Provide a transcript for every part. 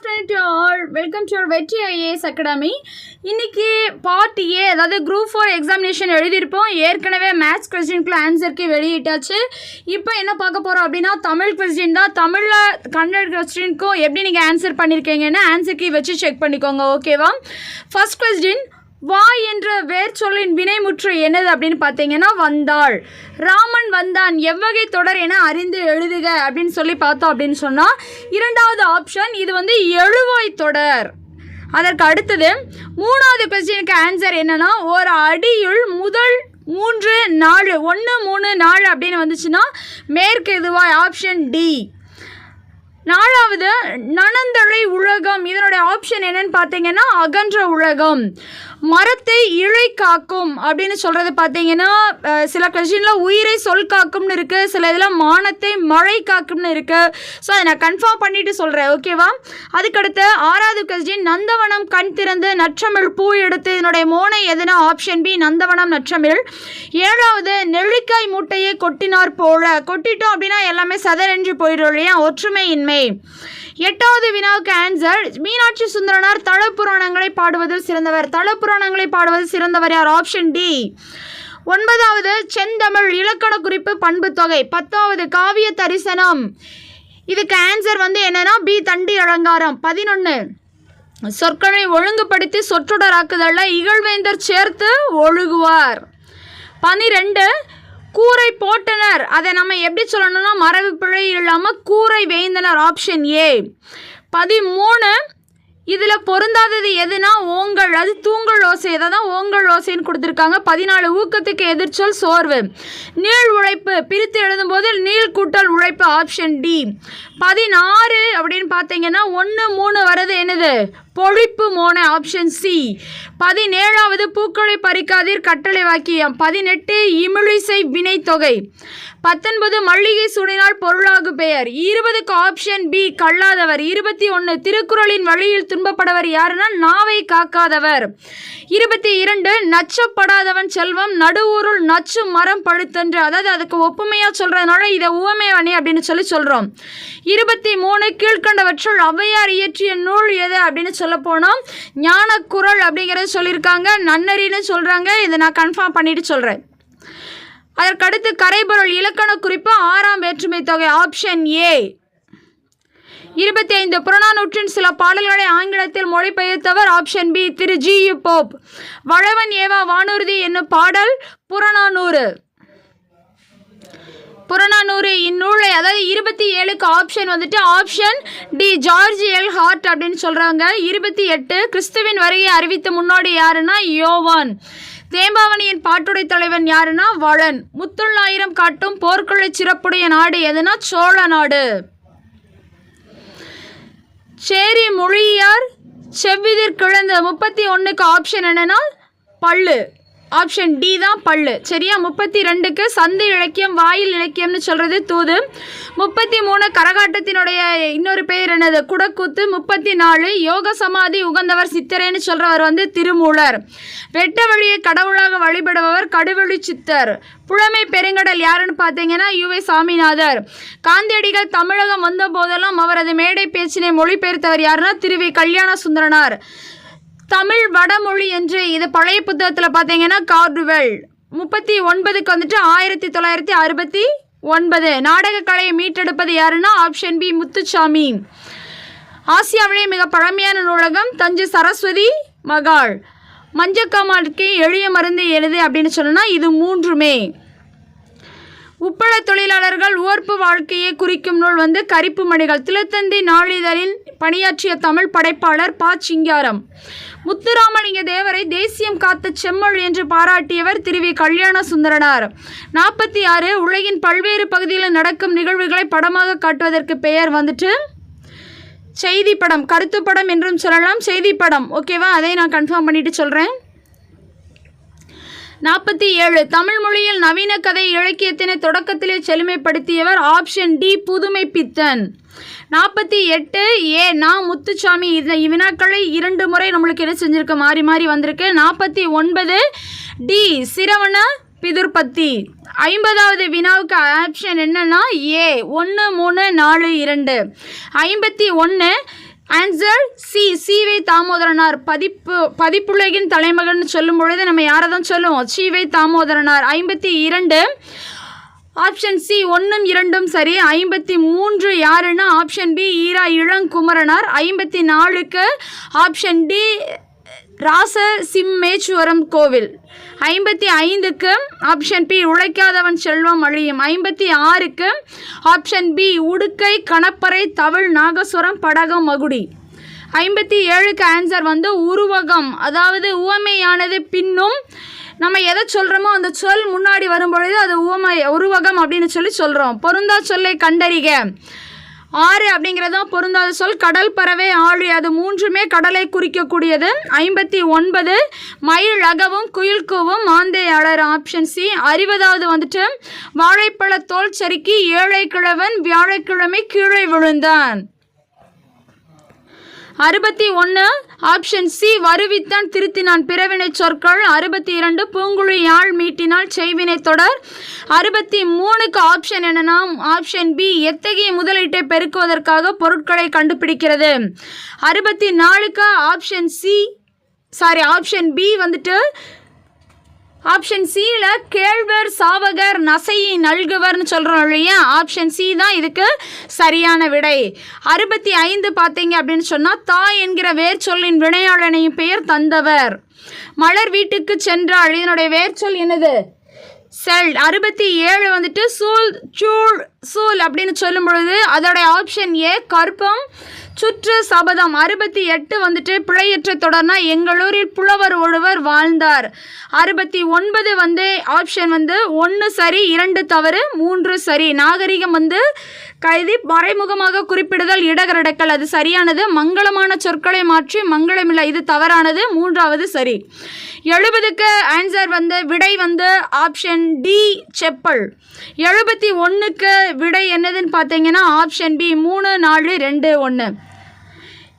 To all, welcome to our வெற்றி IAS Academy. இன்னைக்கு part A, அதாவது குரூப் 4 எக்ஸாமினேஷன் எழுதியிருப்போம். ஏற்கனவே மேத்ஸ் கொஸ்டினுக்குள்ள ஆன்சருக்கு வெளியிட்டாச்சு. இப்போ என்ன பார்க்க போகிறோம் அப்படின்னா தமிழ் கொஸ்டின் தான். தமிழில் கன்னட கொஸ்டினுக்கும் எப்படி நீங்கள் ஆன்சர் பண்ணியிருக்கீங்கன்னு ஆன்சர் கீ வச்சு செக் பண்ணிக்கோங்க, ஓகேவா? ஃபர்ஸ்ட் கொஸ்டின், வா என்ற வேர் சொல்லின் வினைமுற்று என்னது அப்படின்னு பார்த்தீங்கன்னா வந்தாள். ராமன் வந்தான் எவ்வகை தொடர் என அறிந்து எழுதுக அப்படின்னு சொல்லி பார்த்தோம் அப்படின்னு சொன்னால் இரண்டாவது ஆப்ஷன் இது எழுவாய் தொடர். அதற்கு அடுத்தது மூணாவது கொஸ்டினுக்கு ஆன்சர் என்னன்னா ஒரு அடியுள் முதல் 3 4 1 3 4 அப்படின்னு வந்துச்சுன்னா மேற்கு எதுவாய், ஆப்ஷன் டி. நாலாவது நனந்தழை உலகம், இதனுடைய ஆப்ஷன் என்னன்னு பார்த்தீங்கன்னா அகன்ற உலகம். மரத்தை இழை காக்கும் அப்படின்னு சொல்கிறது பார்த்தீங்கன்னா சில கொஸ்டினில் உயிரை சொல் காக்கும்னு இருக்குது, சில இதில் மானத்தை மழை காக்கும்னு இருக்குது. ஸோ அதை நான் கன்ஃபார்ம் பண்ணிவிட்டு சொல்கிறேன், ஓகேவா? அதுக்கடுத்து ஆறாவது கொஸ்டின், நந்தவனம் கண் திறந்து நற்றமிழ் பூ எடுத்து, இதனுடைய மோனை எதுனா ஆப்ஷன் பி நந்தவனம் நற்றமிழ். ஏழாவது நெல்லிக்காய் மூட்டையை கொட்டினார் போல, கொட்டிட்டோம் அப்படின்னா எல்லாமே சதறென்று போயிடும் இல்லையா, ஒற்றுமை இன்மை. எட்டாவது வினாவுக்கு ஆன்சர் மீனாட்சி சுந்தரனார் தலப்புராணங்களை பாடுவதில் சிறந்தவர். தலப்புராணங்களை பாடுவதில் சிறந்தவர் யார், ஆப்ஷன் டி. ஒன்பதாவது செந்தமிழ் இலக்கண குறிப்பு பண்பு தொகை. பத்தாவது காவிய தரிசனம், இதுக்கு ஆன்சர் என்னன்னா பி தண்டி அலங்காரம். 11 சொற்களை ஒழுங்குபடுத்தி சொற்றொடராக்குதல்ல இகழ்வேந்தர் சேர்த்து ஒழுகுவார். 12 கூரை போட்டனர், அதை நம்ம எப்படி சொல்லணும்னா மரபு பிழை இல்லாமல் கூரை வேந்தனர், ஆப்ஷன் ஏ. 13 இதில் பொருந்தாதது எதுனா ஓங்கல், அது தூங்கல் ஓசை, அதை தான் ஓங்கல் ஓசைன்னு கொடுத்துருக்காங்க. 14 ஊக்கத்துக்கு எதிர்ச்சொல் சோர்வு. நீள் உழைப்பு பிரித்து எழுதும்போது நீள் கூட்டல் உழைப்பு, ஆப்ஷன் டி. 16 அப்படின்னு பார்த்தீங்கன்னா 1 3 வர்றது என்னது, பொழிப்பு மோனை, ஆப்ஷன் சி. 17வது பூக்களை பறிக்காதீர் கட்டளை வாக்கியம். 18 இமிழிசை வினை தொகை. 19 மல்லிகை சூடினால் பொருளாகு பெயர். 20க்கு ஆப்ஷன் பி கல்லாதவர். 21 திருக்குறளின் வழியில் துன்பப்படவர் யாருன்னா நாவை காக்காதவர். 22 நச்சப்படாதவன் செல்வம் நடுவூருள் நச்சு மரம் பழுத்தன்று, அதாவது அதுக்கு ஒப்புமையாக சொல்கிறதுனால இதை உவமைவனி அப்படின்னு சொல்கிறோம். 23 கீழ்கண்டவற்றுள் ஔவையார் இயற்றிய நூல் எது அப்படின்னு சொல்ல போனோம் ஞானக்குறள் அப்படிங்கிறத சொல்லியிருக்காங்க, நன்னறின்னு சொல்கிறாங்க. இதை நான் கன்ஃபார்ம் பண்ணிட்டு சொல்கிறேன். அதற்கடுத்து கரைபொருள் இலக்கண குறிப்பு 6ஆம் வேற்றுமை தொகை, ஆப்ஷன் ஏ. 25 புறநானூற்றின் சில பாடல்களை ஆங்கிலத்தில் மொழிபெயர்த்தவர், ஆப்ஷன் பி திரு ஜி.யு. போப். வளவன் ஏவா வானூர்தி என்னும் பாடல் புறநானூறு. இந்நூலை, அதாவது 27க்கு option option D George L Hart அப்படின்னு சொல்கிறாங்க. 28 கிறிஸ்துவின் வருகையை அறிவித்த முன்னோடி யாருன்னா யோவான். தேம்பாவணியின் பாட்டுடை தலைவன் யாருன்னா வளன். முத்துள்ளாயிரம் காட்டும் போர்க்குழை சிறப்புடைய நாடு எதுனா சோழ நாடு. சேரி மொழியார் செவ்விதிர் கிழந்த. 31க்கு ஆப்ஷன் என்னன்னா பல்லு, ஆப்ஷன் டி தான் பல்லு, சரியா? 32க்கு சந்தை இலக்கியம் வாயில் இலக்கியம்னு சொல்கிறது தூது. 33 கரகாட்டத்தினுடைய இன்னொரு பெயர் என்னது, குடக்கூத்து. 34 யோக சமாதி உகந்தவர் சித்தரேன்னு சொல்கிறவர் திருமூலர். வெட்ட வழியை கடவுளாக வழிபடுபவர் கடுவெளி சித்தர். புலமை பெருங்கடல் யாருன்னு பார்த்தீங்கன்னா யுவே சாமிநாதர். காந்தியடிகள் தமிழகம் வந்த போதெல்லாம் அவரது மேடை பேச்சினை மொழிபெயர்த்தவர் யாருன்னா திருவி கல்யாண சுந்தரனார். தமிழ் வடமொழி என்று இது பழைய புத்தகத்தில் பார்த்தீங்கன்னா கார்டுவெல். 39க்கு 1969 நாடக கலையை மீட்டெடுப்பது யாருன்னா ஆப்ஷன் பி முத்துசாமி. ஆசியாவிலேயே மிக பழமையான நூலகம் தஞ்சை சரஸ்வதி மகால். மஞ்சக்காமாலுக்கு எளிய மருந்து எழுது அப்படின்னு சொன்னால் இது 3மே. உப்பள தொழிலாளர்கள் ஓர்ப்பு வாழ்க்கையை குறிக்கும் நூல் கரிப்பு மணிகள். திலத்தந்தி நாளிதழில் பணியாற்றிய தமிழ் படைப்பாளர் ப. சிங்காரம். முத்துராமலிங்க தேவரை தேசியம் காத்த செம்மொழி என்று பாராட்டியவர் திருவி கல்யாண சுந்தரனார். 46 உலகின் பல்வேறு பகுதிகளில் நடக்கும் நிகழ்வுகளை படமாக காட்டுவதற்கு பெயர் செய்தி படம், கருத்து படம் என்றும் சொல்லலாம், செய்தி படம், ஓகேவா? அதை நான் கன்ஃபார்ம் பண்ணிட்டு சொல்கிறேன். 47 தமிழ் மொழியில் நவீன கதை இலக்கியத்தினை தொடக்கத்திலே செழுமைப்படுத்தியவர், ஆப்ஷன் டி புதுமை பித்தன். 48 ஏ நா முத்துசாமி. இந்த வினாக்களை 2 முறை நம்மளுக்கு என்ன செஞ்சுருக்கு, மாறி மாறி வந்திருக்கு. 49 டி சிரவண பிதுர்பத்தி. 50வது வினாவுக்கு ஆப்ஷன் என்னன்னா ஏ 1 3 4 2. 51 ஆன்சர் சி.வை. தாமோதரனார். பதிப்புலகின் தலைமகன் சொல்லும் பொழுது நம்ம யாரை தான் சொல்லுவோம்? சி.வை. தாமோதரனார். 52. ஆப்ஷன் சி 1ம் 2ம் சரி. 53 யாருன்னா ஆப்ஷன் பி ஈரா இளங்குமரனார். 54க்கு ஆப்ஷன் டி ராசசிம்மேஸ்வரம் கோவில். 55க்கு ஆப்ஷன் பி உழைக்காதவன் செல்வம் அழியும். 56க்கு ஆப்ஷன் பி உடுக்கை கணப்பறை தவிழ் நாகஸ்வரம் படகம் மகுடி. 57க்கு ஆன்சர் உருவகம், அதாவது உவமையானது பின்னும் நம்ம எதை சொல்கிறோமோ அந்த சொல் முன்னாடி வரும்பொழுது அது உருவகம் அப்படின்னு சொல்கிறோம். பொருந்தா சொல்லை கண்டறிக. 6 அப்படிங்கிறதும் பொருந்தாத சொல். கடல், பறவை, ஆழி, அது 3மே கடலை குறிக்கக்கூடியது. 59 மயில் அகவும் குயில் கூவும் மாந்தே அலர். Option C. 60வது வாழைப்பழ தோல் சறுக்கி ஏழை கிழவன் வியாழக்கிழமை கீழே விழுந்தான். 61 ஆப்ஷன் சி வருவித்தான் திருத்தினான் பிறவினை சொற்கள். 62 பூங்குழி யாழ் மீட்டினால் செய்வினை தொடர். 63க்கு ஆப்ஷன் என்னன்னா ஆப்ஷன் பி எத்தகைய முதலீட்டை பெருக்குவதற்காக பொருட்களை கண்டுபிடிக்கிறது. 64க்கு ஆப்ஷன் பி ஆப்ஷன் சியில் கேழ்வர் சாவகர் நசையை நல்குவர்னு சொல்கிறோம் இல்லையா, ஆப்ஷன் சி தான் இதுக்கு சரியான விடை. 65 பார்த்தீங்க அப்படின்னு சொன்னால் தாய் என்கிற வேர் சொல்லின் வினையாளனையும் பெயர் தந்தவர். மலர் வீட்டுக்கு சென்றாள், இதனுடைய வேர்ச்சொல் என்னது? செல். 67 சூல் அப்படின்னு சொல்லும் பொழுது அதோடைய ஆப்ஷன் ஏ கற்பம் சுற்று சபதம். 68 பிழையற்ற தொடர்னா எங்களூரில் புலவர் ஒருவர் வாழ்ந்தார். 69 ஆப்ஷன் 1 சரி 2 தவறு 3 சரி. நாகரிகம் கைதி மறைமுகமாக குறிப்பிடுதல் இடகரடக்கல், அது சரியானது. மங்களமான சொற்களை மாற்றி மங்களமில்லை, இது தவறானது. 3வது சரி. 70க்கு ஆன்சர் விடை ஆப்ஷன் டி செப்பல். 71க்கு விடை என்னதுன்னு பார்த்தீங்கன்னா ஆப்ஷன் பி 3 4 2 1.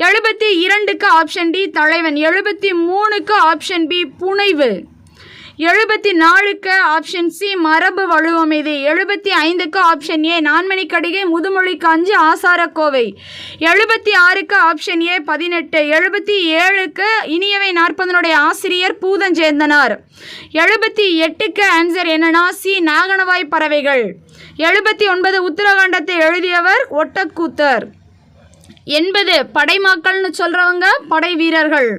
72க்கு ஆப்ஷன் டி தலைவன். 73க்கு ஆப்ஷன் பி புனைவு. 74க்கு ஆப்ஷன் சி மரபு வலுவமைதி. 75க்கு ஆப்ஷன் ஏ நான்மணிக்கடிகை முதுமொழி காஞ்சி ஆசாரக்கோவை. 76க்கு ஆப்ஷன் ஏ 18. 77க்கு இனியவை 40 ஆசிரியர் பூதஞ்சேந்தனார். 78க்கு ஆன்சர் என்னன்னா சி நாகனவாய் பறவைகள். 79 உத்தரகாண்டத்தை எழுதியவர் ஒட்டக்கூத்தர். 80 படைமாக்கள்னு சொல்கிறவங்க படை வீரர்கள்.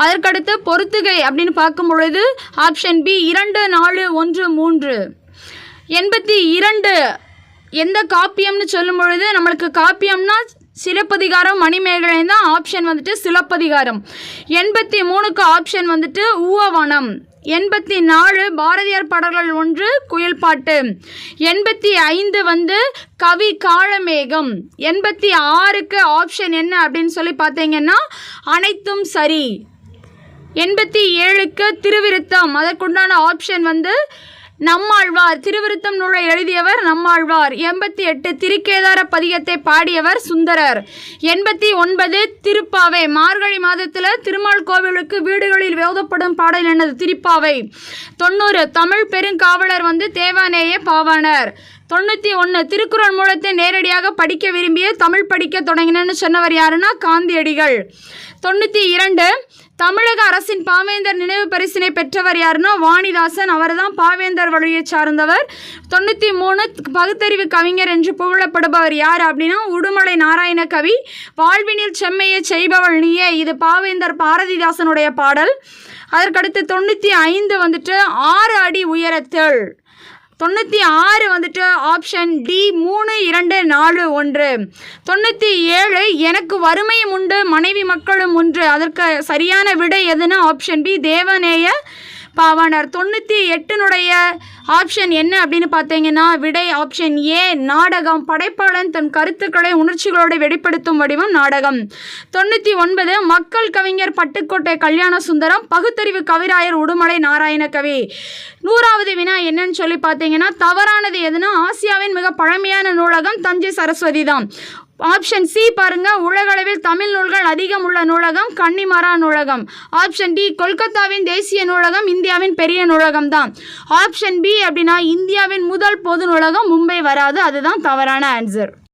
அதற்கடுத்து பொறுத்துகை அப்படின்னு பார்க்கும் பொழுது ஆப்ஷன் பி 2 4 1 3. 82 எந்த காப்பியம்னு சொல்லும் பொழுது நம்மளுக்கு காப்பியம்னா சிலப்பதிகாரம் மணிமேகலை தான். ஆப்ஷன் சிலப்பதிகாரம். 83க்கு ஆப்ஷன் ஊவவனம். 84 பாரதியார் பாடல்கள் 1 குயில் பாட்டு. 85 கவி காளமேகம். 86க்கு ஆப்ஷன் என்ன அப்படின்னு சொல்லி பார்த்தீங்கன்னா அனைத்தும் சரி. 87க்கு திருவிருத்தம், அதற்குண்டான ஆப்ஷன் நம்மாழ்வார். திருவிருத்தம் நூலை எழுதியவர் நம்மாழ்வார். 88 திருக்கேதார பதிகத்தை பாடியவர் சுந்தரர். 89 திருப்பாவை. மார்கழி மாதத்தில் திருமால் கோவிலுக்கு வீடுகளில் ஓதப்படும் பாடல் என்னது? திருப்பாவை. 90 தமிழ் பெருங்காவலர் தேவானேய பாவாணர். 91 திருக்குறள் மூலத்தை நேரடியாக படிக்க விரும்பிய தமிழ் படிக்க தொடங்கினன்னு சொன்னவர் யாருன்னா காந்தியடிகள். 92 தமிழக அரசின் பாவேந்தர் நினைவு பரிசினை பெற்றவர் யாருன்னா வாணிதாசன், அவர் தான் பாவேந்தர் வழியை சார்ந்தவர். 93 பகுத்தறிவு கவிஞர் என்று புகழப்படுபவர் யார் அப்படின்னா உடுமலை நாராயண கவி. வாழ்வினில் செம்மையை செய்பவள் நீயே, இது பாவேந்தர் பாரதிதாசனுடைய பாடல். அதற்கடுத்து 95 6 அடி உயரத்தில். 96 ஆப்ஷன் டி 3 2 4 1. 97 எனக்கு வறுமையும் உண்டு மனைவி மக்களும் உண்டு, அதற்கு சரியான விடை எதுனா option B Devaneya Pavanar. 98 option என்ன அப்படின்னு பார்த்தீங்கன்னா விடை ஆப்ஷன் ஏ நாடகம். படைப்பாளன் தன் கருத்துக்களை உணர்ச்சிகளோடு வெளிப்படுத்தும் வடிவம் நாடகம். 99 மக்கள் கவிஞர் பட்டுக்கோட்டை கல்யாண சுந்தரம். பகுத்தறிவு கவிராயர் உடுமலை நாராயண கவி. 100வது வினா என்னன்னு சொல்லி பார்த்தீங்கன்னா தவறானது எதுனா ஆசியாவின் மிக பழமையான நூலகம் தஞ்சை சரஸ்வதி தான். ஆப்ஷன் சி பாருங்க, உலகளவில் தமிழ் நூல்கள் அதிகம் உள்ள நூலகம் கன்னிமரா நூலகம். ஆப்ஷன் டி கொல்கத்தாவின் தேசிய நூலகம் இந்தியாவின் பெரிய நூலகம் தான். ஆப்ஷன் பி அப்படின்னா இந்தியாவின் முதல் பொது நூலகம் மும்பை வராது, அதுதான் தவறான ஆன்சர்.